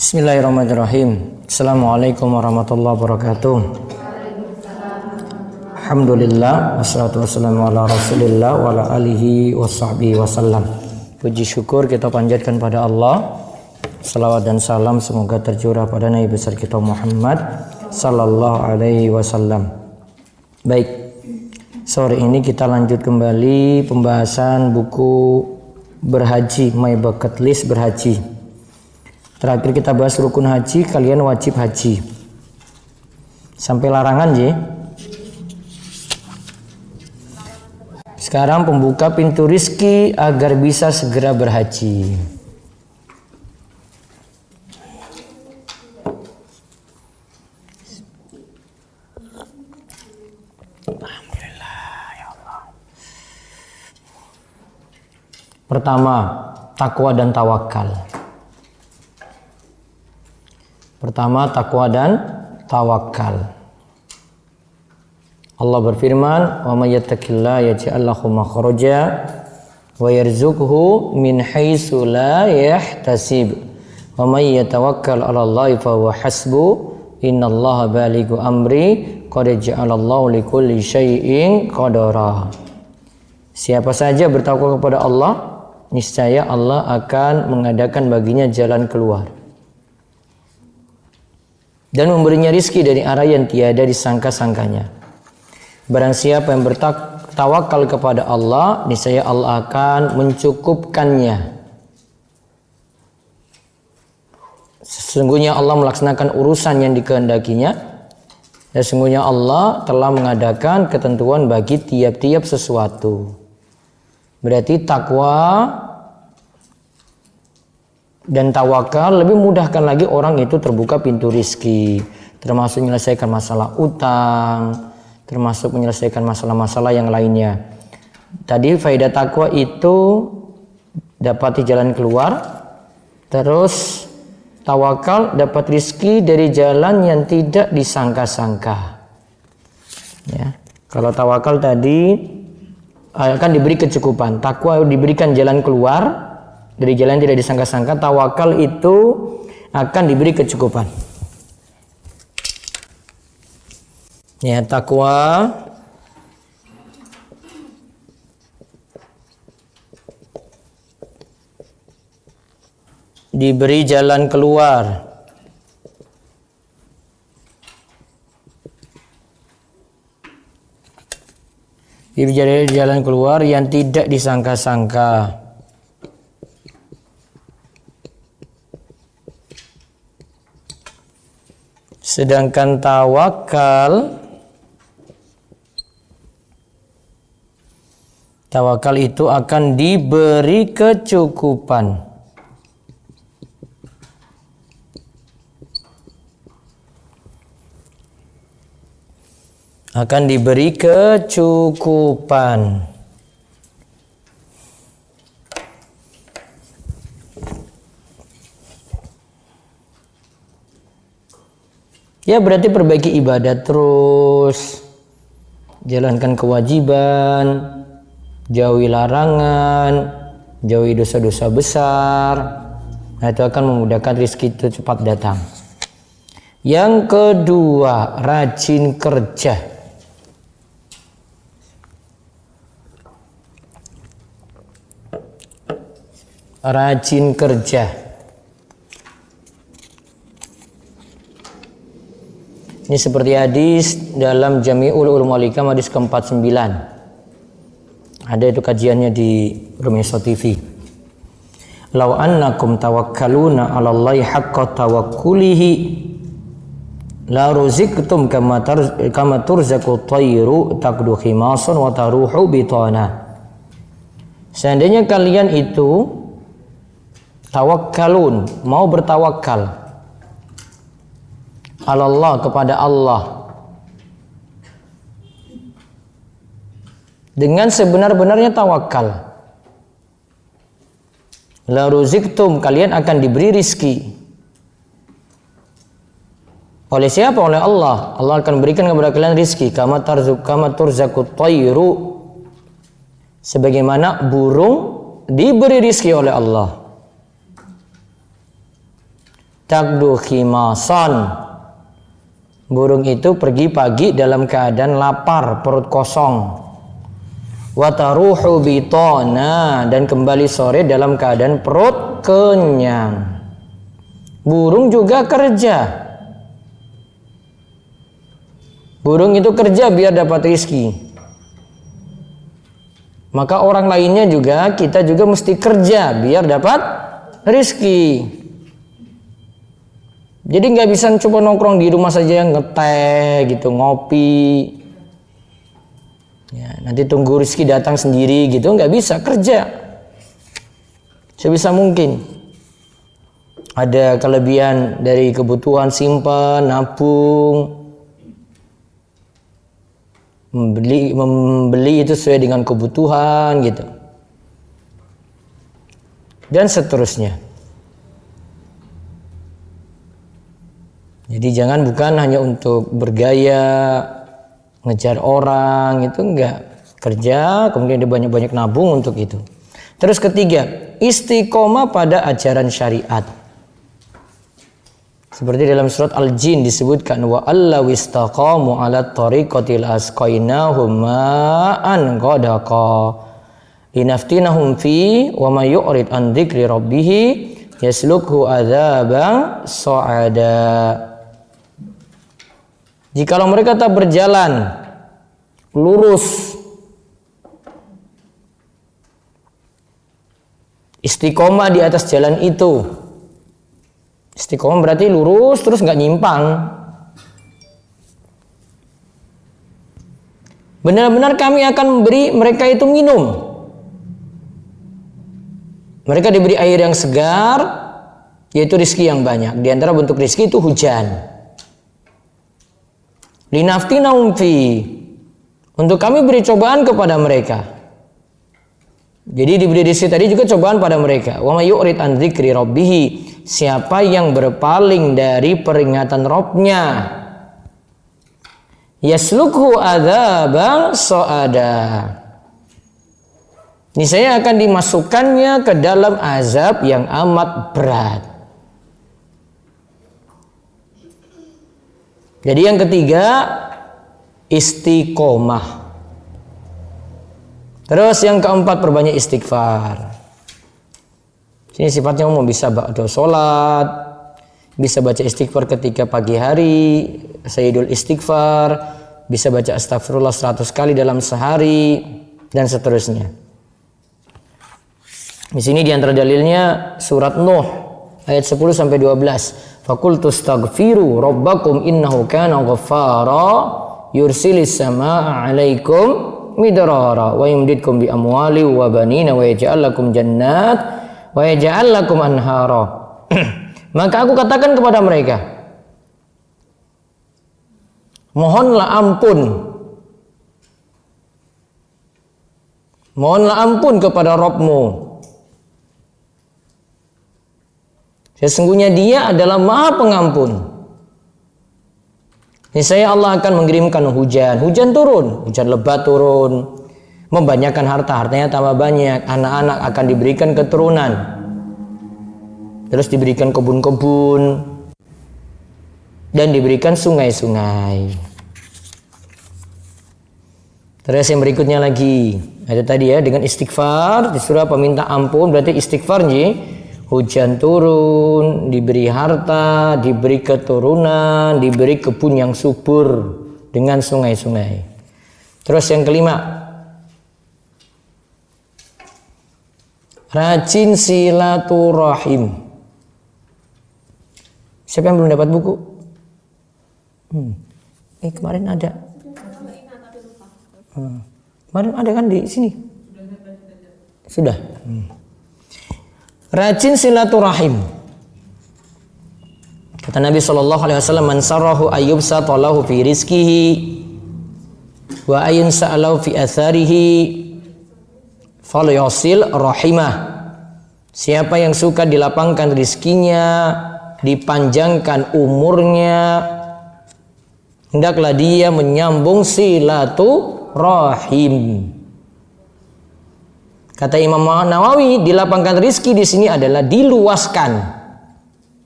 Bismillahirrahmanirrahim. Assalamualaikum warahmatullahi wabarakatuh. Alhamdulillah wassalatu wassalamu ala Rasulillah wa ala alihi washabbihi wasallam. Puji syukur kita panjatkan pada Allah. Salawat dan salam semoga tercurah pada Nabi besar kita Muhammad sallallahu alaihi wasallam. Baik. Sore ini kita lanjut kembali pembahasan buku berhaji, My Bucket List berhaji. Terakhir kita bahas rukun haji, kalian wajib haji. Sampai larangan ya. Sekarang pembuka pintu rizki agar bisa segera berhaji. Alhamdulillah ya Allah. Pertama, takwa dan tawakal. Pertama, takwa dan tawakal. Allah berfirman, "Wa may yattaqillaha yaj'al lahu makhraja wa yarzuqhu min haitsu la yahtasib. Wa may yatawakkal 'ala Allahi fa huwa hasbuh. Innallaha balighu amri qad ja'alallahu likulli syai'in qadara." Siapa saja bertakwa kepada Allah, niscaya Allah akan mengadakan baginya jalan keluar dan memberinya rizki dari arah yang tiada disangka-sangkanya. Barang siapa yang bertawakal kepada Allah, niscaya Allah akan mencukupkannya. Sesungguhnya Allah melaksanakan urusan yang dikehendakinya, dan sesungguhnya Allah telah mengadakan ketentuan bagi tiap-tiap sesuatu. Berarti takwa dan tawakal lebih mudahkan lagi orang itu terbuka pintu rizki, termasuk menyelesaikan masalah utang, termasuk menyelesaikan masalah-masalah yang lainnya. Tadi faedah takwa itu dapati jalan keluar, terus tawakal dapat rizki dari jalan yang tidak disangka-sangka. Ya, kalau tawakal tadi akan diberi kecukupan, takwa diberikan jalan keluar dari jalan tidak disangka-sangka, tawakal itu akan diberi kecukupan. Ya, takwa diberi jalan keluar. Diberi jalan keluar yang tidak disangka-sangka. Sedangkan tawakal itu akan diberi kecukupan. Akan diberi kecukupan. Ya, berarti perbaiki ibadat terus, jalankan kewajiban, jauhi larangan, jauhi dosa-dosa besar. Nah, itu akan memudahkan rezeki itu cepat datang. Yang kedua, rajin kerja. Rajin kerja. Ini seperti hadis dalam Jami'ul Ulum wal Hikam hadis ke-49. Ada itu kajiannya di Rumeso TV. Law annakum tawakkaluna 'ala Allahi haqqa tawakkulihi la ruziktum kama turzaqu tayru taqdu khimasan wa taruhu bitana. Seandainya kalian itu tawakkalun, mau bertawakal Allah kepada Allah dengan sebenar-benarnya tawakal, la ruziktum, kalian akan diberi rizki. Oleh siapa? Oleh Allah. Allah akan berikan kepada kalian rizki. Kama turzaqut tayru, sebagaimana burung diberi rizki oleh Allah. Tagdu khimasan. Burung itu pergi pagi dalam keadaan lapar, perut kosong. Wa taruhu bitana, dan kembali sore dalam keadaan perut kenyang. Burung juga kerja. Burung itu kerja biar dapat rezeki. Maka orang lainnya juga, kita juga mesti kerja biar dapat rezeki. Jadi nggak bisa coba nongkrong di rumah saja ngeteh gitu, ngopi. Ya, nanti tunggu rezeki datang sendiri gitu, nggak bisa, kerja sebisa mungkin. Ada kelebihan dari kebutuhan, simpan, nabung, membeli itu sesuai dengan kebutuhan gitu, dan seterusnya. Jadi jangan bukan hanya untuk bergaya, ngejar orang, itu enggak. Kerja, kemudian dia banyak-banyak nabung untuk itu. Terus ketiga, istiqomah pada ajaran syariat. Seperti dalam surat Al-Jin disebutkan, wa allaw istaqamu ala tariqatil asqainahum ma'an ghadaqa linaftinahum fi wa may yu'rid an dzikri rabbih yaslukhu adzaban sa'ada. Jikalau mereka tak berjalan lurus, istiqomah di atas jalan itu. Istiqomah berarti lurus terus nggak nyimpang. Benar-benar kami akan memberi mereka itu minum. Mereka diberi air yang segar, yaitu rezeki yang banyak. Di antara bentuk rezeki itu hujan. Linaftinahum fi, untuk kami beri cobaan kepada mereka. Jadi diberi rezeki tadi juga cobaan pada mereka. Wa may yu'rid an dzikri rabbih, siapa yang berpaling dari peringatan Rabb-nya, yaslukhu adzaban sa'ada, niscaya akan dimasukkannya ke dalam azab yang amat berat. Jadi yang ketiga, istiqomah. Terus yang keempat, perbanyak istighfar. Ini sifatnya umum, bisa ba'da sholat, bisa baca istighfar ketika pagi hari, sayyidul istighfar, bisa baca astagfirullah 100 kali dalam sehari, dan seterusnya. Di sini di antara dalilnya surat Nuh ayat 10 sampai 12. Faqultu astaghfiru rabbakum innahu kana ghaffara yursilis samaa'a 'alaikum midrara wa yumdidkum bi amwali wa banina wa yaj'al lakum jannat wa yaj'al lakum anhara. Maka aku katakan kepada mereka, mohonlah ampun. Mohonlah ampun kepada Rabb-mu. Sesungguhnya Dia adalah Maha Pengampun. Niscaya Allah akan mengirimkan hujan. Hujan turun, hujan lebat turun. Membanyakan harta, hartanya tambah banyak. Anak-anak akan diberikan keturunan. Terus diberikan kebun-kebun. Dan diberikan sungai-sungai. Terus yang berikutnya lagi. Ada tadi ya, dengan istighfar. Disuruh apa? Minta ampun, berarti istighfar nih. Hujan turun, diberi harta, diberi keturunan, diberi kebun yang subur dengan sungai-sungai. Terus yang kelima, rajin silaturahim. Siapa yang belum dapat buku? Kemarin ada. Kemarin ada kan di sini? Sudah. Rajin silaturahim. Kata Nabi SAW, man sarrahu ayyubsata lahu fi rizkihi wa ayun sa'alahu fi atharihi falyusil rahimah. Siapa yang suka dilapangkan rizkinya, dipanjangkan umurnya, hendaklah dia menyambung silaturahim. Kata Imam Nawawi, dilapangkan rizki di sini adalah diluaskan.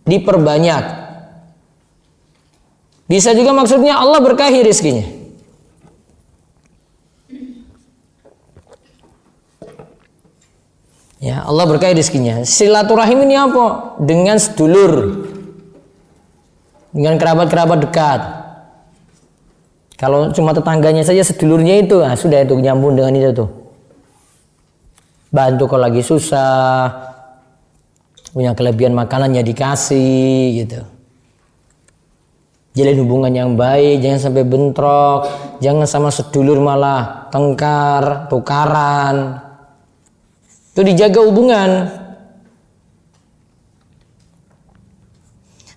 diperbanyak. Bisa juga maksudnya Allah berkahi rizkinya. Ya, Allah berkahi rizkinya. Silaturahim ini apa? Dengan sedulur, dengan kerabat-kerabat dekat. Kalau cuma tetangganya saja, sedulurnya itu, nah sudah itu nyambung dengan itu tuh. Bantu kalau lagi susah, punya kelebihan makanannya dikasih gitu. Jalin hubungan yang baik, jangan sampai bentrok, jangan sama sedulur malah tengkar, tukaran. Itu dijaga hubungan.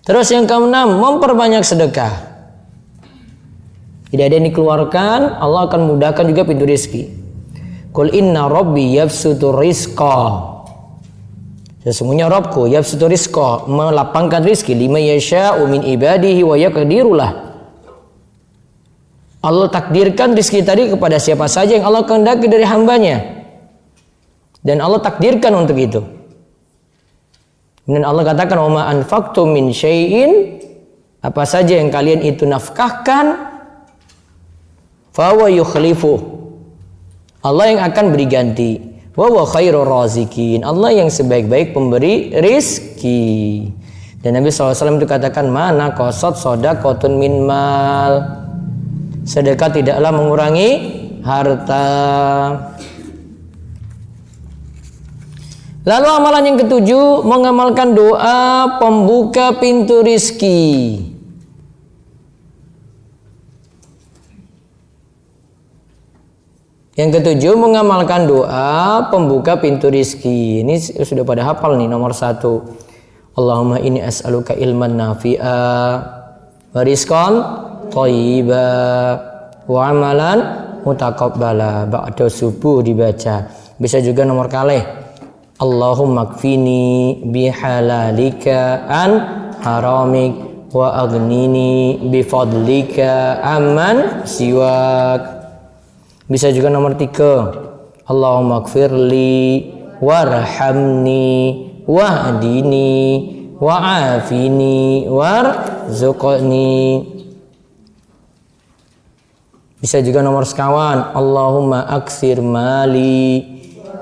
Terus yang keenam, memperbanyak sedekah. Tidak ada yang dikeluarkan, Allah akan mudahkan juga pintu rezeki. Qul inna rabbi yabsutu rizqa. Sesungguhnya Rabbku yabsutu rizqa, melapangkan rizki liman yasha'u min ibadihi wa yaqdirulah. Allah takdirkan rizki tadi kepada siapa saja yang Allah kehendaki dari hambanya. Dan Allah takdirkan untuk itu. Dan Allah katakan, "Wa ma anfaqtum min syai'in", apa saja yang kalian itu nafkahkan, fa huwa yukhlifu, Allah yang akan beri ganti. Wa huwa khairur razikin, Allah yang sebaik-baik pemberi rizki. Dan Nabi SAW itu katakan, "Mana qasat shadaqatun min mal", sedekah tidaklah mengurangi harta. Lalu amalan yang ketujuh, mengamalkan doa pembuka pintu rizki. Yang ketujuh, mengamalkan doa pembuka pintu rizki. Ini sudah pada hafal nih, nomor 1. Allahumma inni as'aluka ilman nafi'a wa rizqan thayyiba wa amalan mutaqabbala. Ba'da subuh dibaca. Bisa juga nomor kalih. Allahumma kfini bihalalika an haramik wa aghnini bifadlika amman siwak. Bisa juga nomor 3. Allahumma gfirli warhamni wahdini wa'afini warzuqni. Bisa juga nomor sekawan. Allahumma aksir mali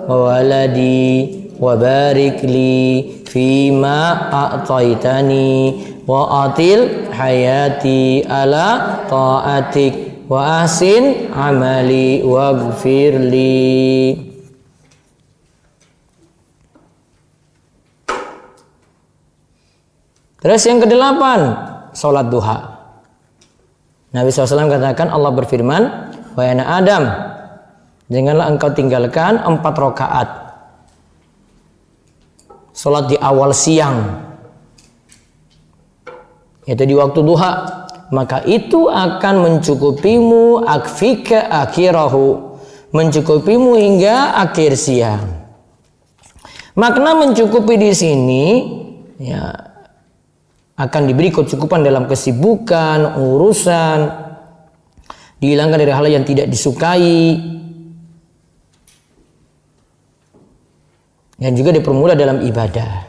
wa waladi wa barik li fima a'taitani wa atil hayati ala ta'atik wa ahsin amali waghfirli. Terus yang ke-8, sholat duha. Nabi SAW katakan, Allah berfirman, wahai anak Adam, janganlah engkau tinggalkan 4 rakaat sholat di awal siang, yaitu di waktu duha, maka itu akan mencukupimu akfika akhirahu, mencukupimu hingga akhir siang. Makna mencukupi di sini ya akan diberi kecukupan dalam kesibukan, urusan, dihilangkan dari hal yang tidak disukai, yang juga dipermudah dalam ibadah.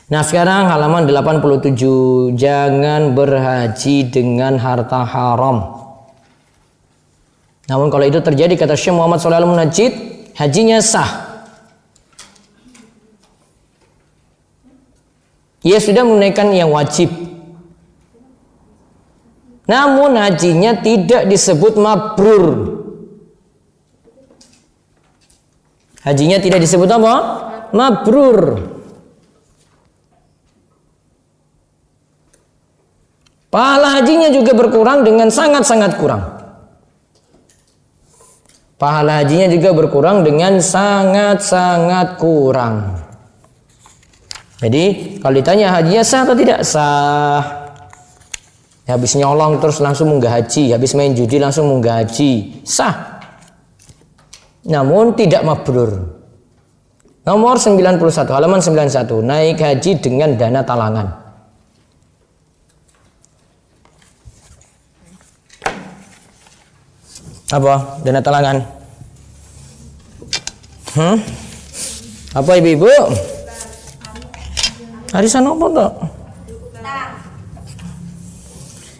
Nah, sekarang halaman 87, jangan berhaji dengan harta haram. Namun kalau itu terjadi, kata Syekh Muhammad Shalih Al-Munajjid, hajinya sah. Ia sudah menunaikan yang wajib. Namun hajinya tidak disebut mabrur. Hajinya tidak disebut apa? Mabrur. Pahala hajinya juga berkurang dengan sangat-sangat kurang. Pahala hajinya juga berkurang dengan sangat-sangat kurang. Jadi kalau ditanya hajinya sah atau tidak? Sah. Habis nyolong terus langsung munggah haji, habis main judi langsung munggah haji, sah. Namun tidak mabrur. Nomor 91, halaman 91, naik haji dengan dana talangan. Apa dana talangan? Apa ibu-ibu? Arisan apa toh?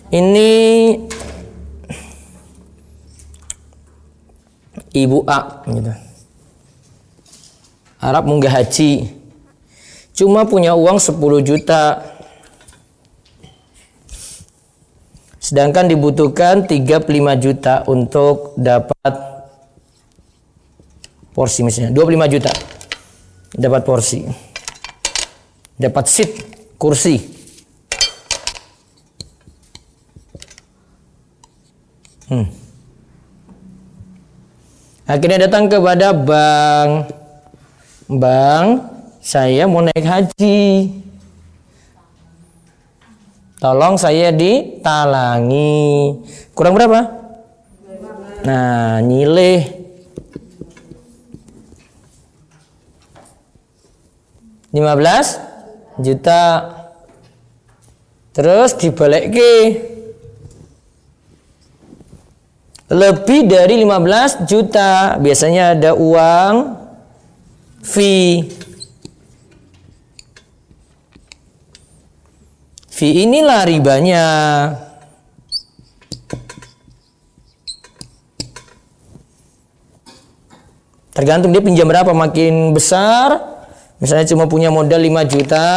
Ini Ibu A gitu. Arab munggah haji. Cuma punya uang 10 juta. Sedangkan dibutuhkan 35 juta untuk dapat porsi misalnya. 25 juta. Dapat porsi. Dapat seat, kursi. Akhirnya datang kepada bank. Bang, saya mau naik haji. Tolong saya ditalangi. Kurang berapa? Nah, nyileh. Rp15 juta. Terus dibalik ke lebih dari 15 juta. Biasanya ada uang fee. Fee inilah ribanya. Tergantung dia pinjam berapa. Makin besar, misalnya cuma punya modal 5 juta,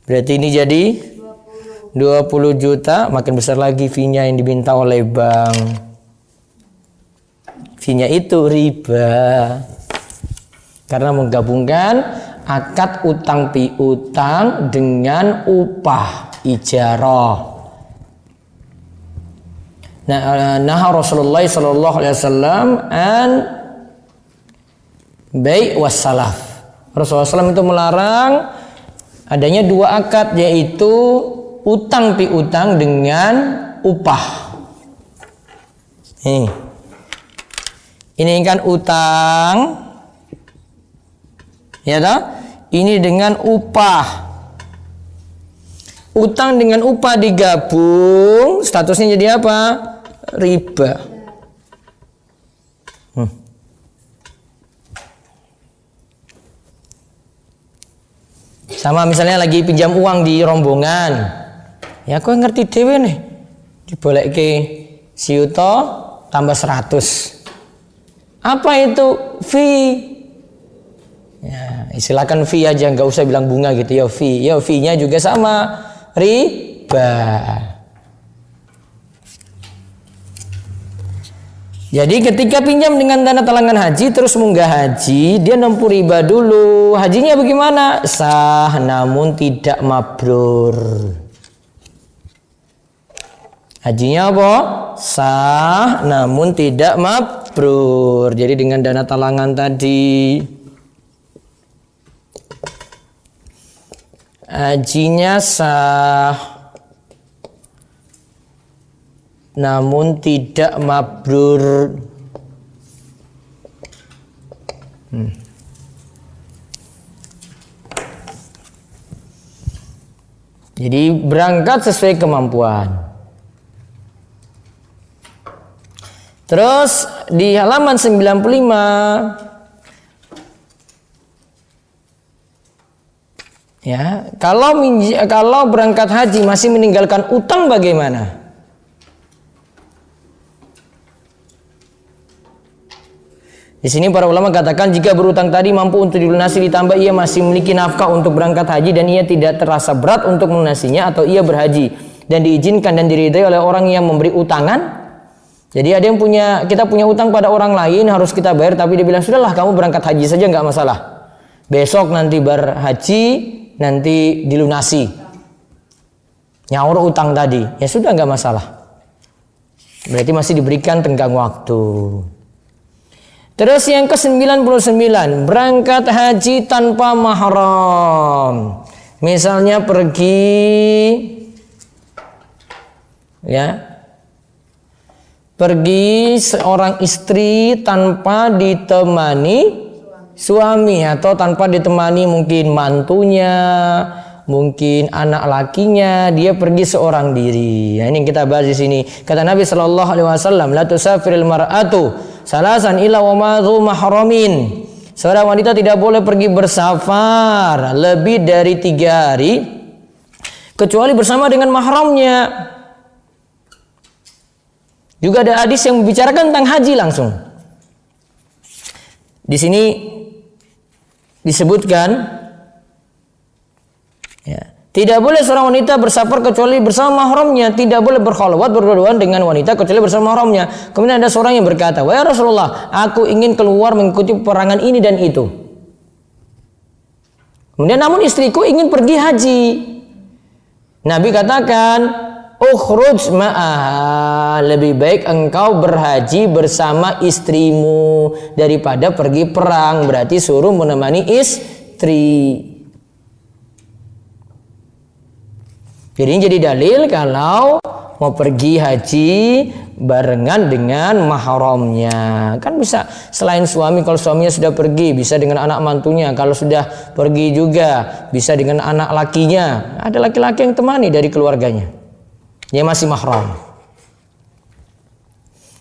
berarti ini jadi 20 juta. Makin besar lagi fee-nya yang diminta oleh bank. Fee-nya itu riba. Karena menggabungkan akad utang piutang dengan upah ijarah. Nah, Rasulullah sallallahu alaihi wasallam an bai' wassalaf. Rasulullah SAW itu melarang adanya dua akad, yaitu utang piutang dengan upah. Ini kan utang, ya toh? Ini dengan upah. Utang dengan upah digabung, statusnya jadi apa? Riba. Sama misalnya lagi pinjam uang di rombongan. Ya aku ngerti dewe nih. Dibolek ke si Yuto tambah 100. Apa itu? Fee. Ya, silakan fee aja, nggak usah bilang bunga gitu ya, fee. Ya fee-nya juga sama, riba. Jadi ketika pinjam dengan dana talangan haji terus munggah haji, dia nempuh riba dulu. Hajinya bagaimana? Sah namun tidak mabrur. Hajinya apa? Sah namun tidak mabrur. Jadi dengan dana talangan tadi, hajinya sah namun tidak mabrur. Jadi berangkat sesuai kemampuan. Terus di halaman 95 ya, kalau berangkat haji masih meninggalkan utang bagaimana? Di sini para ulama katakan jika berutang tadi mampu untuk dilunasi ditambah ia masih memiliki nafkah untuk berangkat haji dan ia tidak terasa berat untuk melunasinya, atau ia berhaji dan diizinkan dan diridai oleh orang yang memberi utangan. Jadi ada yang kita punya utang pada orang lain harus kita bayar, tapi dia bilang sudahlah kamu berangkat haji saja nggak masalah. Besok nanti berhaji nanti dilunasi. Nyaur utang tadi, ya sudah nggak masalah. Berarti masih diberikan tenggang waktu. Terus yang ke-99, berangkat haji tanpa mahram. Misalnya pergi seorang istri tanpa ditemani suami, atau tanpa ditemani mungkin mantunya, mungkin anak lakinya, dia pergi seorang diri. Nah, ini yang kita bahas di sini. Kata Nabi sallallahu alaihi wasallam, la tusafiril mar'atu salasan illa wa ma dzu mahramin. Seorang wanita tidak boleh pergi bersafar lebih dari 3 hari kecuali bersama dengan mahramnya. Juga ada hadis yang membicarakan tentang haji langsung. Di sini disebutkan, ya, tidak boleh seorang wanita bersafar kecuali bersama mahramnya. Tidak boleh berkhalwat berduaan dengan wanita kecuali bersama mahramnya. Kemudian ada seorang yang berkata, "Wahai Rasulullah, aku ingin keluar mengikuti peperangan ini dan itu." Kemudian namun istriku ingin pergi haji. Nabi katakan, "Ukhruj ma'aha." Lebih baik engkau berhaji bersama istrimu daripada pergi perang. Berarti suruh menemani istri. Jadi ini jadi dalil kalau mau pergi haji barengan dengan mahramnya. Kan bisa selain suami, kalau suaminya sudah pergi bisa dengan anak mantunya. Kalau sudah pergi juga bisa dengan anak lakinya. Ada laki-laki yang temani dari keluarganya. Dia masih mahram.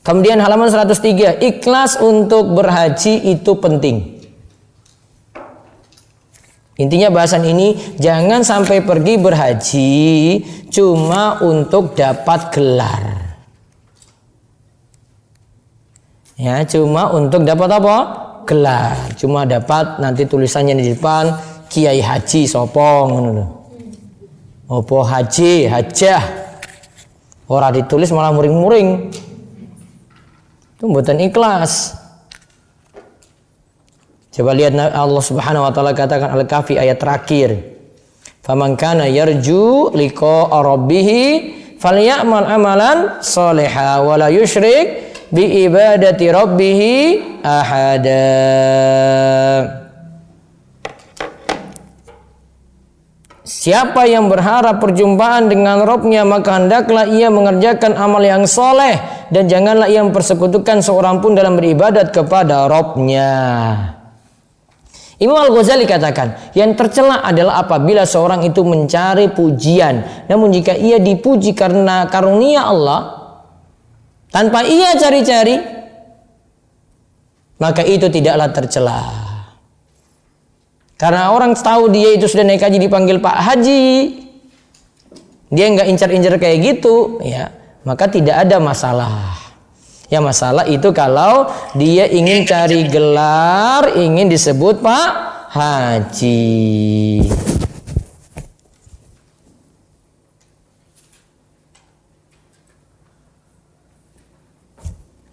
Kemudian halaman 103, ikhlas untuk berhaji itu penting. Intinya bahasan ini, jangan sampai pergi berhaji cuma untuk dapat gelar. Ya, cuma untuk dapat apa? Gelar. Cuma dapat nanti tulisannya di depan Kiai Haji Sopong. Opo haji, hajah. Orang ditulis malah muring-muring. Itu mboten ikhlas. Coba lihat Allah Subhanahu wa taala katakan Al-Kahfi ayat terakhir. Faman kana yarju liqa'a rabbih falyamal amalan sholihan wa la yusyrik bi ibadati rabbih ahada. Siapa yang berharap perjumpaan dengan Rabb-Nya, maka hendaklah ia mengerjakan amal yang soleh dan janganlah ia mempersekutukan seorang pun dalam beribadat kepada Rabb-Nya. Imam Al-Ghazali katakan, yang tercela adalah apabila seorang itu mencari pujian, namun jika ia dipuji karena karunia Allah tanpa ia cari-cari, maka itu tidaklah tercela. Karena orang tahu dia itu sudah naik haji dipanggil Pak Haji, dia nggak incar-incar kayak gitu, ya, maka tidak ada masalah. Ya, masalah itu kalau dia ingin cari gelar, ingin disebut Pak Haji.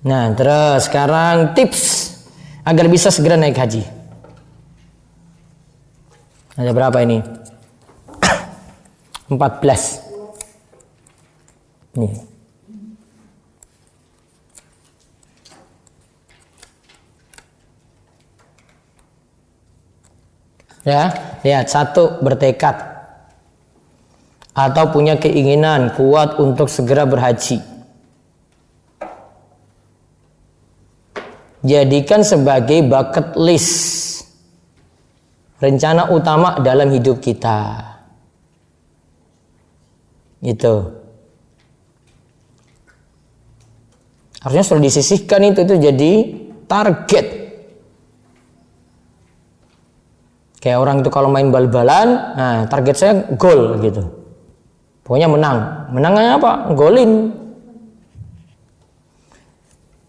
Nah, terus sekarang tips agar bisa segera naik haji. Ada berapa ini? 14. Nih. Ya, lihat, 1, bertekad atau punya keinginan kuat untuk segera berhaji. Jadikan sebagai bucket list, rencana utama dalam hidup kita. Gitu. Harusnya sudah disisihkan itu jadi target. Kayak orang itu kalau main bal-balan, nah target saya gol gitu. Pokoknya menang. Menangnya apa? Golin.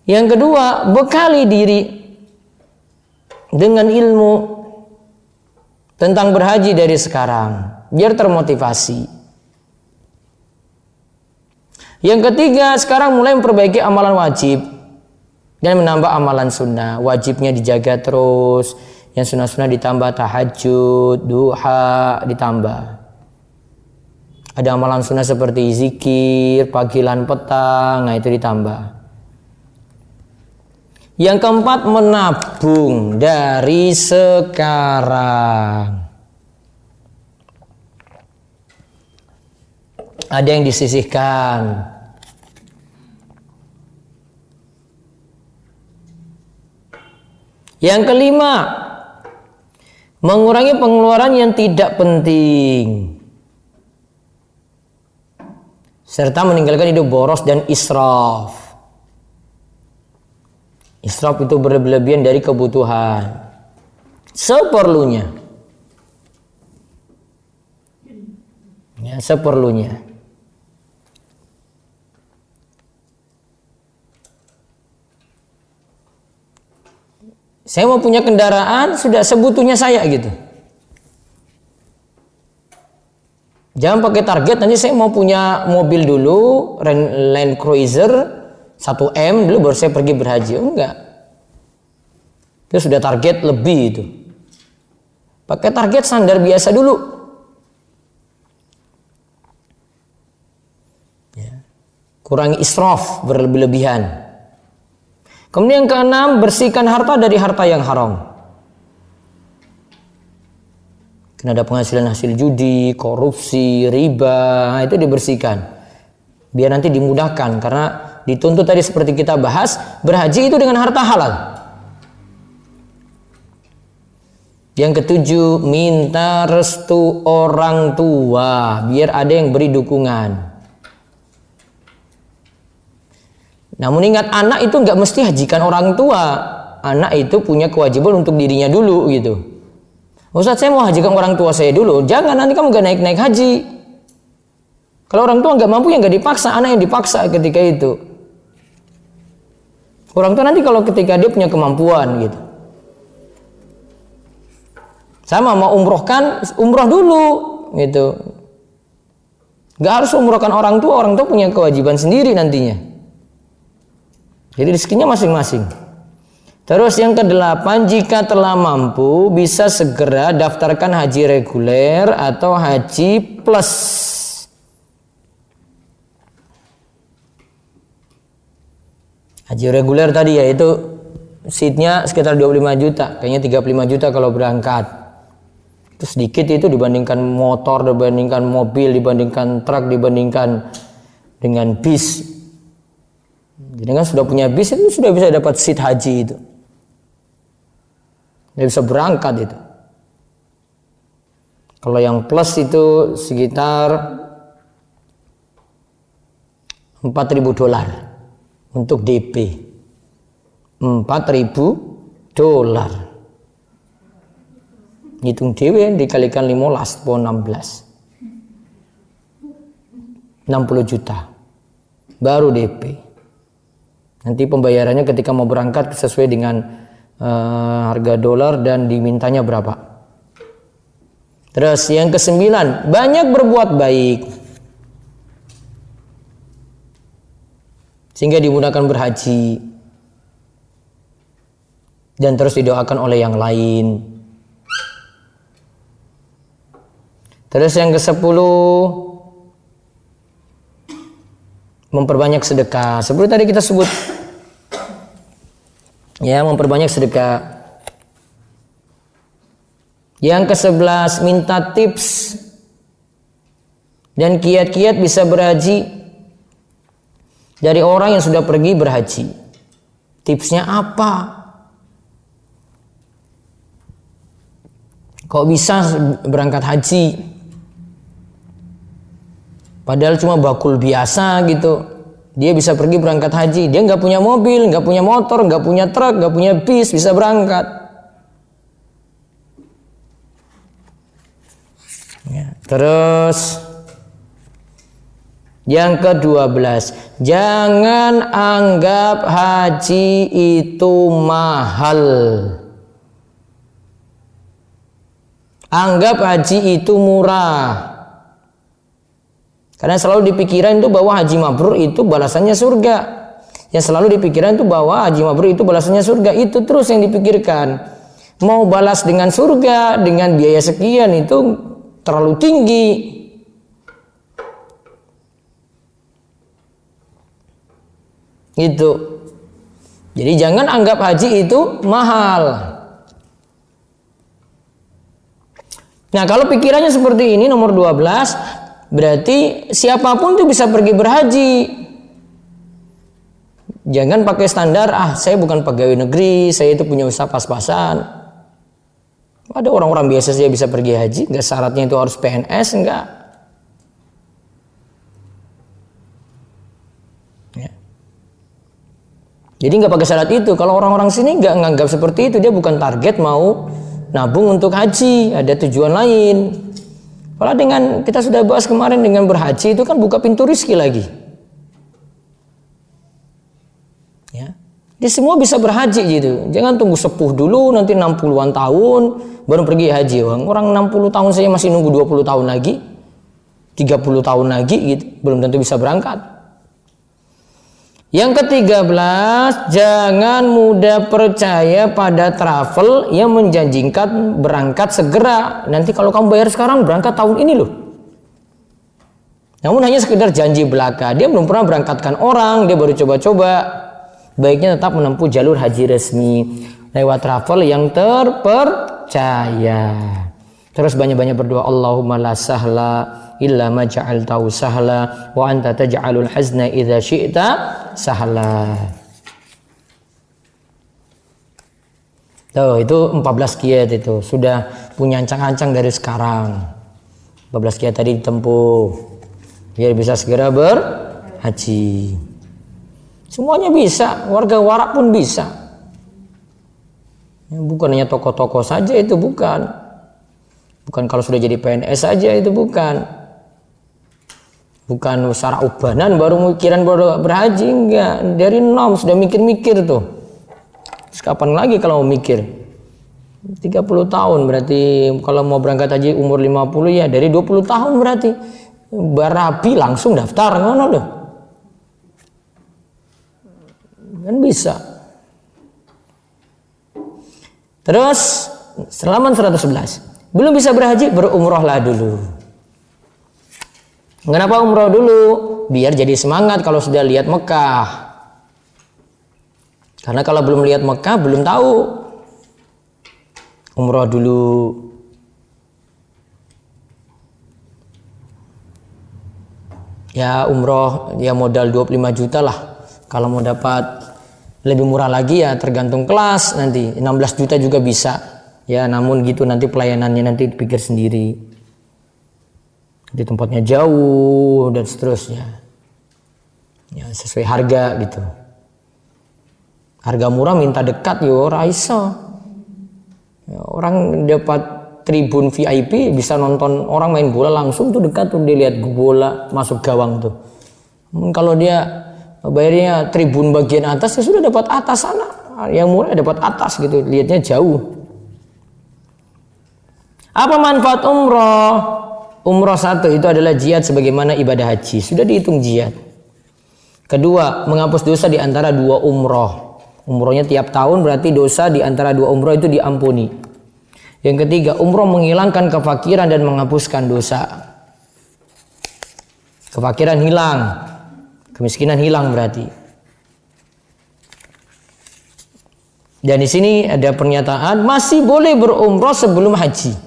Yang kedua, bekali diri dengan ilmu tentang berhaji dari sekarang, biar termotivasi. Yang ketiga, sekarang mulai memperbaiki amalan wajib dan menambah amalan sunnah. Wajibnya dijaga terus. Yang sunnah-sunnah ditambah, tahajud, duha ditambah. Ada amalan sunnah seperti zikir, panggilan petang, nah itu ditambah. Yang keempat, menabung dari sekarang. Ada yang disisihkan. Yang kelima, mengurangi pengeluaran yang tidak penting, serta meninggalkan hidup boros dan israf. Israf itu berlebihan dari kebutuhan. Seperlunya. Ya, seperlunya. Saya mau punya kendaraan, sudah sebutuhnya saya gitu. Jangan pakai target, nanti saya mau punya mobil dulu, Land Cruiser 1M dulu baru saya pergi berhaji. Oh, enggak. Itu sudah target lebih itu. Pakai target standar biasa dulu. Ya. Kurangi israf, berlebih-lebihan. Kemudian yang keenam, bersihkan harta dari harta yang haram. Karena ada penghasilan hasil judi, korupsi, riba, nah itu dibersihkan. Biar nanti dimudahkan, karena dituntut tadi seperti kita bahas, berhaji itu dengan harta halal. Yang ketujuh, minta restu orang tua, biar ada yang beri dukungan. Namun ingat, anak itu nggak mesti hajikan orang tua. Anak itu punya kewajiban untuk dirinya dulu gitu. Ustaz, saya mau hajikan orang tua saya dulu. Jangan, nanti kamu nggak naik-naik haji. Kalau orang tua nggak mampu, ya nggak dipaksa. Anak yang dipaksa ketika itu. Orang tua nanti kalau ketika dia punya kemampuan gitu. Sama mau umrohkan, umroh dulu gitu. Nggak harus umrohkan orang tua punya kewajiban sendiri nantinya. Jadi rezekinya masing-masing. Terus yang kedelapan, jika telah mampu bisa segera daftarkan haji reguler atau haji plus. Haji reguler tadi ya, itu seatnya sekitar 25 juta, kayaknya 35 juta kalau berangkat. Itu sedikit itu dibandingkan motor, dibandingkan mobil, dibandingkan truk, dibandingkan dengan bis. Jadi kan sudah punya bis itu sudah bisa dapat seat haji itu. Dia bisa berangkat itu. Kalau yang plus itu sekitar $4.000 untuk DP. $4.000. Hitung dewe dikalikan 15 pon 16. 60 juta. Baru DP. Nanti pembayarannya ketika mau berangkat sesuai dengan harga dolar dan dimintanya berapa. Terus yang ke-9, banyak berbuat baik sehingga dimudahkan berhaji dan terus didoakan oleh yang lain. Terus yang ke-10, memperbanyak sedekah. Seperti tadi kita sebut, ya, memperbanyak sedekah. Yang ke-11, minta tips dan kiat-kiat bisa berhaji dari orang yang sudah pergi berhaji. Tipsnya apa? Kok bisa berangkat haji? Padahal cuma bakul biasa gitu. Dia bisa pergi berangkat haji. Dia nggak punya mobil, nggak punya motor, nggak punya truk, nggak punya bis, bisa berangkat. Ya, terus yang ke-12, jangan anggap haji itu mahal. Anggap haji itu murah. Karena selalu dipikiran itu bahwa haji mabrur itu balasannya surga. Yang selalu dipikiran itu bahwa haji mabrur itu balasannya surga. Itu terus yang dipikirkan. Mau balas dengan surga, dengan biaya sekian itu terlalu tinggi. Itu. Jadi jangan anggap haji itu mahal. Nah, kalau pikirannya seperti ini, nomor 12, berarti siapapun tuh bisa pergi berhaji. Jangan pakai standar, saya bukan pegawai negeri, saya itu punya usaha pas-pasan. Ada orang-orang biasa saja bisa pergi haji, nggak syaratnya itu harus PNS, enggak. Ya. Jadi nggak pakai syarat itu. Kalau orang-orang sini nggak nganggap seperti itu, dia bukan target mau nabung untuk haji, ada tujuan lain. Kalau dengan kita sudah bahas kemarin, dengan berhaji itu kan buka pintu rezeki lagi. Ya. Jadi semua bisa berhaji gitu. Jangan tunggu sepuh dulu nanti 60-an tahun baru pergi haji. Orang 60 tahun saya masih nunggu 20 tahun lagi. 30 tahun lagi gitu, belum tentu bisa berangkat. Yang ke-13, jangan mudah percaya pada travel yang menjanjikan berangkat segera. Nanti kalau kamu bayar sekarang berangkat tahun ini loh. Namun hanya sekedar janji belaka. Dia belum pernah berangkatkan orang, dia baru coba-coba. Baiknya tetap menempuh jalur haji resmi lewat travel yang terpercaya. Terus banyak-banyak berdoa, Allahumma la sahla illa ma ja'altahu sahla wa anta taj'alul hazna idza syi'ta sahla. Tuh, itu 14 kiat itu sudah punya ancang-ancang dari sekarang. 14 kiat tadi ditempuh biar bisa segera berhaji. Semuanya bisa, warga warak pun bisa. Ya, bukan hanya tokoh-tokoh saja itu, bukan. Bukan kalau sudah jadi PNS saja itu, bukan. Bukan secara ubanan baru mikiran baru berhaji, enggak. Dari nol sudah mikir-mikir tuh. Terus kapan lagi kalau mau mikir? 30 tahun berarti kalau mau berangkat haji umur 50 ya dari 20 tahun berarti. Barabi langsung daftar ngono loh. Kan bisa. Terus halaman 111. Belum bisa berhaji, berumrohlah dulu. Kenapa umroh dulu? Biar jadi semangat kalau sudah lihat Mekah. Karena kalau belum lihat Mekah belum tahu. Umroh dulu. Ya umroh ya modal 25 juta lah. Kalau mau dapat lebih murah lagi ya tergantung kelas nanti 16 juta juga bisa ya, namun gitu nanti pelayanannya nanti dipikir sendiri, di tempatnya jauh dan seterusnya ya, sesuai harga gitu. Harga murah minta dekat yo raisa ya, orang dapat tribun VIP bisa nonton orang main bola langsung tuh dekat tuh, dilihat bola masuk gawang tuh. Kalau dia bayarnya tribun bagian atas ya sudah dapat atas sana, yang murah dapat atas gitu, lihatnya jauh. Apa manfaat umroh? Umroh satu itu adalah jihad sebagaimana ibadah haji, sudah dihitung jihad. Kedua, menghapus dosa di antara dua umroh. Umrohnya tiap tahun berarti dosa di antara dua umroh itu diampuni. Yang ketiga, umroh menghilangkan kefakiran dan menghapuskan dosa. Kefakiran hilang, kemiskinan hilang berarti. Dan di sini ada pernyataan masih boleh berumroh sebelum haji.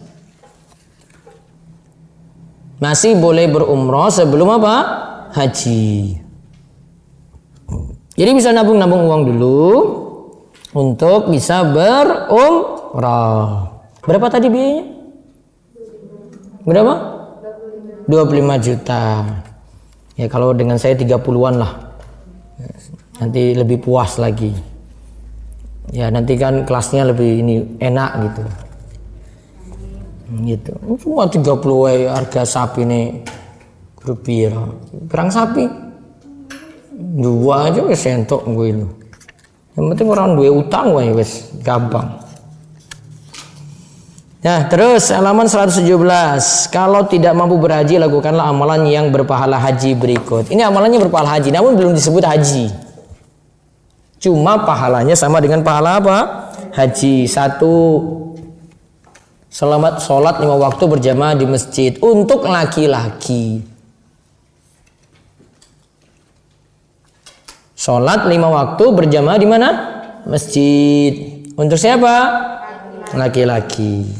Masih boleh berumroh sebelum apa? Haji. Jadi bisa nabung-nabung uang dulu untuk bisa berumroh. Berapa tadi biayanya? Berapa? 25 juta. Ya kalau dengan saya 30-an lah. Nanti lebih puas lagi. Ya nanti kan kelasnya lebih ini enak gitu. Gitu. Cuma 30 wae harga sapi nih. Berpira. Perang sapi. Dua aja wis entuk gue lu. Yang penting orang duwe utang wae wis gampang. Nah, terus halaman 117. Kalau tidak mampu berhaji, lakukanlah amalan yang berpahala haji berikut. Ini amalannya berpahala haji, namun belum disebut haji. Cuma pahalanya sama dengan pahala apa? Haji. Satu, selamat sholat 5 waktu berjamaah di masjid untuk laki-laki. Sholat 5 waktu berjamaah di mana? Masjid. Untuk siapa? Laki-laki.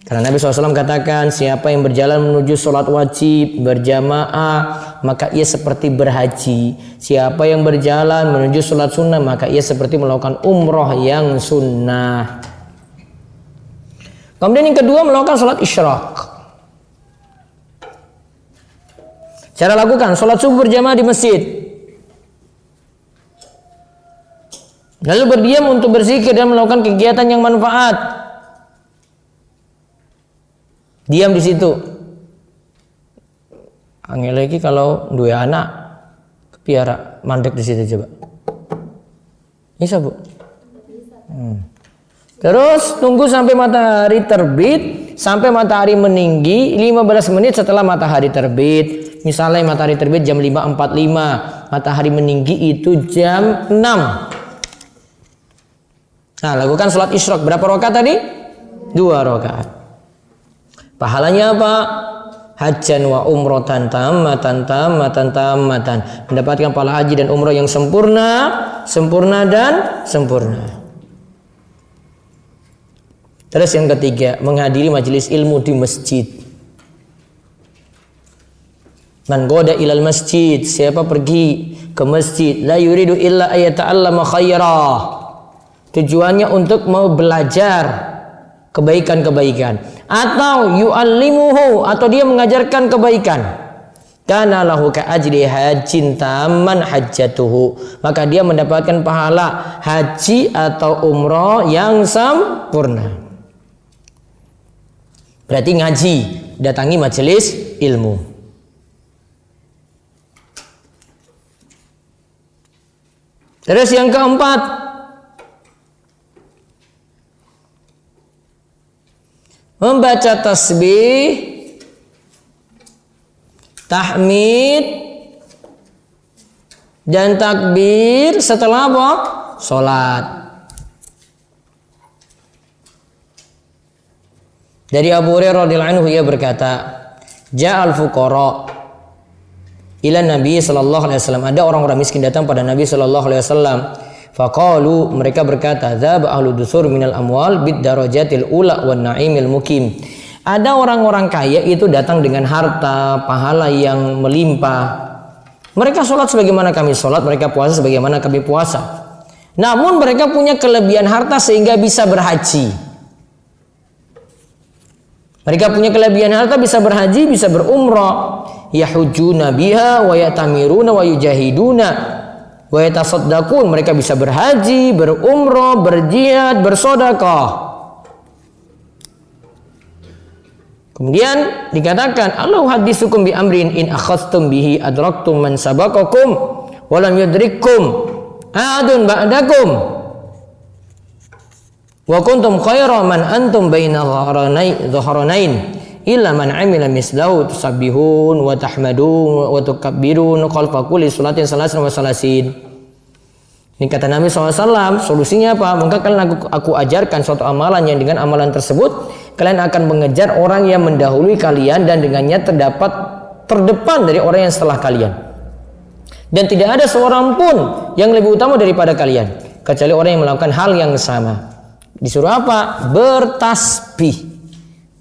Karena Nabi SAW katakan, siapa yang berjalan menuju sholat wajib berjamaah, maka ia seperti berhaji. Siapa yang berjalan menuju sholat sunnah, maka ia seperti melakukan umroh yang sunnah. Kemudian yang kedua, melakukan sholat isyraq. Cara lakukan, sholat subuh berjamaah di masjid. Lalu berdiam untuk berzikir dan melakukan kegiatan yang manfaat. Diam di situ. Angel lagi kalau dua anak kepiara mandek di situ coba. Bisa, Bu? Terus tunggu sampai matahari terbit, sampai matahari meninggi 15 menit setelah matahari terbit. Misalnya matahari terbit jam 5.45, matahari meninggi itu jam 6. Nah, lakukan sholat isyraq. Berapa rakaat tadi? 2 rakaat. Pahalanya apa? Hajjan wa umrotan tammatan. Mendapatkan pahala haji dan umroh yang sempurna dan sempurna. Terus yang ketiga, menghadiri majelis ilmu di masjid. Man goda ilal masjid, siapa pergi ke masjid, la yuridu illa ayata'allama khairah. Tujuannya untuk mau belajar kebaikan-kebaikan, atau yu'allimuhu, atau dia mengajarkan kebaikan, kana lahu ka ajri hajjin tamman hajjatuhu, maka dia mendapatkan pahala haji atau umroh yang sempurna. Berarti ngaji, datangi majelis ilmu. Terus yang keempat, membaca tasbih, tahmid, dan takbir setelah apa? Sholat. Dari Abu Hurairah radhiyallahu anhu, ia berkata, ja'al fuqara ila Nabi sallallahu alaihi wasallam. Ada orang-orang miskin datang pada Nabi sallallahu alaihi wasallam. Faqalu, mereka berkata, dzaba ahlu dusur minal amwal bid darajatil ula wan naimil mukim. Ada orang-orang kaya itu datang dengan harta, pahala yang melimpah. Mereka sholat sebagaimana kami sholat, mereka puasa sebagaimana kami puasa. Namun mereka punya kelebihan harta sehingga bisa berhaji. Mereka punya kelebihan harta, bisa berhaji, bisa berumrah. Yahujuna biha wa yatamiruna wa yujahiduna wa yatasaddaqun. Mereka bisa berhaji, berumrah, berjihad, bersedekah. Kemudian dikatakan, Allah haditsukum bi amrin in akhadtum bihi adraktum man sabaqakum wa lam yudrikkum ahadun ba'dakum. Wa kuntum khairan man antum baina dhahranain illa man amila mislahu tusabbihun wa tahmadun wa tukabbirun khalfa kulli salatin salasin wa salasin. Ini kata Nabi SAW, solusinya apa? Maka kalian aku ajarkan suatu amalan yang dengan amalan tersebut kalian akan mengejar orang yang mendahului kalian dan dengannya terdapat terdepan dari orang yang setelah kalian. Dan tidak ada seorang pun yang lebih utama daripada kalian kecuali orang yang melakukan hal yang sama. Disuruh apa? Bertasbih,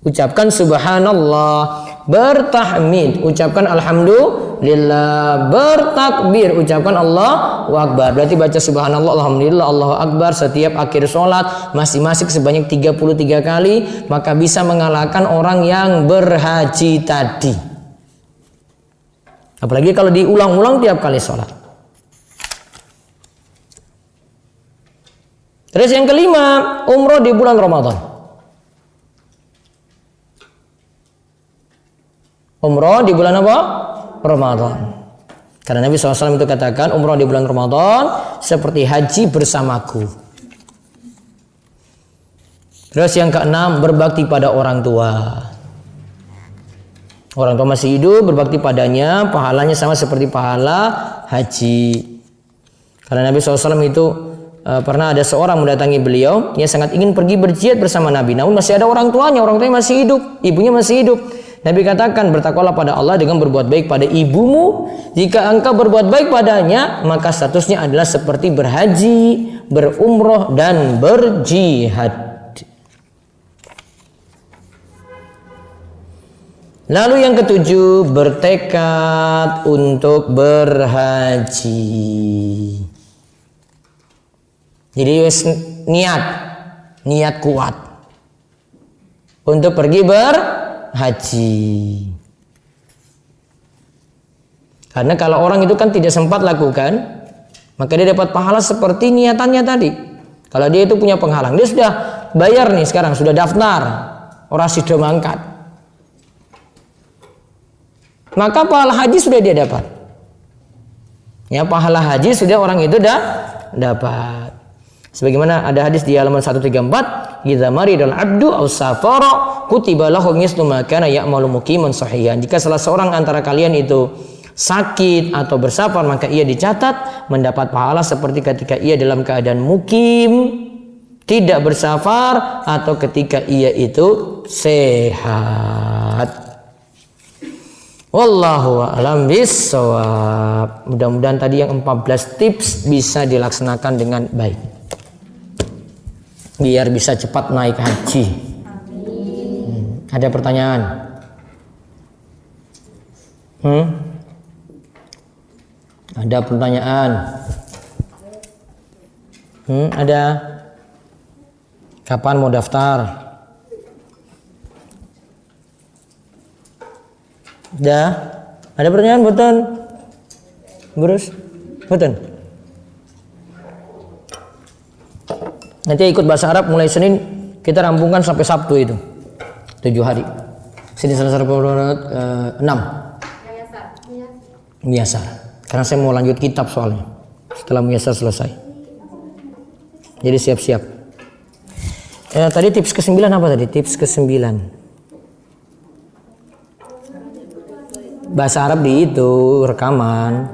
ucapkan subhanallah. Bertahmid, ucapkan alhamdulillah. Bertakbir, ucapkan Allahu akbar. Berarti baca subhanallah, alhamdulillah, Allahu akbar setiap akhir sholat masing-masing sebanyak 33 kali, maka bisa mengalahkan orang yang berhaji tadi. Apalagi kalau diulang-ulang tiap kali sholat. Terus yang kelima, umroh di bulan Ramadan. Umroh di bulan apa? Ramadan. Karena Nabi SAW itu katakan, umroh di bulan Ramadan seperti haji bersamaku. Terus yang keenam, berbakti pada orang tua. Orang tua masih hidup, berbakti padanya, pahalanya sama seperti pahala haji. Karena Nabi SAW itu pernah ada seorang mendatangi beliau, ia sangat ingin pergi berjihad bersama Nabi, namun masih ada orang tuanya masih hidup, ibunya masih hidup. Nabi katakan, bertakwalah pada Allah dengan berbuat baik pada ibumu. Jika engkau berbuat baik padanya, maka statusnya adalah seperti berhaji, berumroh, dan berjihad. Lalu yang ketujuh, bertekad untuk berhaji. Jadi niat kuat untuk pergi berhaji. Karena kalau orang itu kan tidak sempat lakukan, Maka dia dapat pahala seperti niatannya tadi. Kalau dia itu punya penghalang, dia sudah bayar nih sekarang, sudah daftar, orang sudah mangkat, maka pahala haji sudah dia dapat. Ya, pahala haji sudah orang itu dapat. Sebagaimana ada hadis di halaman 134, "Idza maridal 'abdu aw safara kutiba lahu mislu ma kana ya'malu muqiman sahihan." Jika salah seorang antara kalian itu sakit atau bersafar, maka ia dicatat mendapat pahala seperti ketika ia dalam keadaan mukim, tidak bersafar, atau ketika ia itu sehat. Wallahu a'lam bissawab. Mudah-mudahan tadi yang 14 tips bisa dilaksanakan dengan baik, biar bisa cepat naik haji. Ada pertanyaan? Ada pertanyaan? Ada? Kapan mau daftar? Ada? Ada pertanyaan, Boten? Burus? Boten? Nanti ikut bahasa Arab mulai Senin, kita rampungkan sampai Sabtu itu 7 hari. Sini selesai 6 Muyasar. Karena saya mau lanjut kitab soalnya setelah Muyasar selesai. Jadi siap-siap. Tadi tips ke-9 apa tadi? Tips ke-9 bahasa Arab di itu rekaman.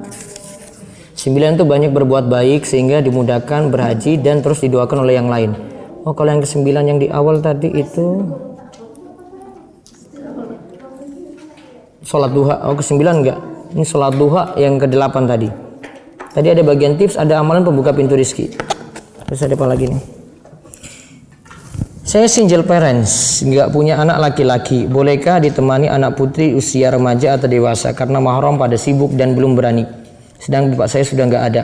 9 itu banyak berbuat baik sehingga dimudahkan berhaji dan terus didoakan oleh yang lain. Oh, kalau yang ke-9 yang di awal tadi itu sholat duha. Oh, ke-9 enggak? Ini sholat duha yang ke-8 tadi. Tadi ada bagian tips, ada amalan pembuka pintu rizki. Terus ada apa lagi nih? Saya single parents, nggak punya anak laki-laki. Bolehkah ditemani anak putri usia remaja atau dewasa? Karena mahram pada sibuk dan belum berani. Sedang bapak saya sudah nggak ada.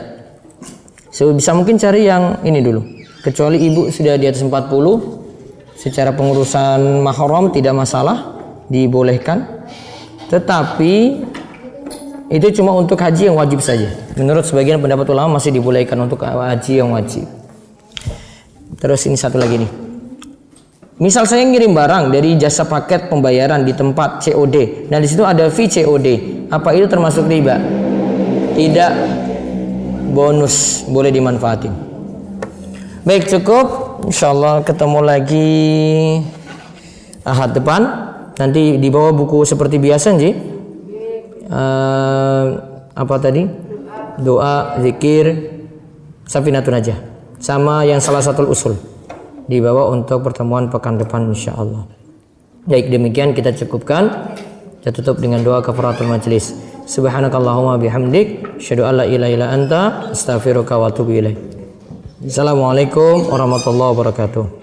Sebisa mungkin cari yang ini dulu. Kecuali ibu sudah di atas 40, secara pengurusan mahram tidak masalah, dibolehkan. Tetapi itu cuma untuk haji yang wajib saja. Menurut sebagian pendapat ulama masih dibolehkan untuk haji yang wajib. Terus ini satu lagi nih. Misal saya ngirim barang dari jasa paket pembayaran di tempat COD. Nah, di situ ada fee COD. Apa itu termasuk riba? Tidak, bonus, boleh dimanfaatin. Baik, cukup. Insyaallah ketemu lagi Ahad depan. Nanti di bawah buku seperti biasa Ji. Apa tadi? Doa, zikir, Safinatun Najah. Sama yang salah satu usul dibawa untuk pertemuan pekan depan insyaallah. Baik, demikian kita cukupkan. Kita tutup dengan doa kafaratul majlis. Subhanakallahumma bihamdik, asyhadu an la ilaha illa anta, astaghfiruka wa atubu ilaik. Assalamualaikum warahmatullahi wabarakatuh.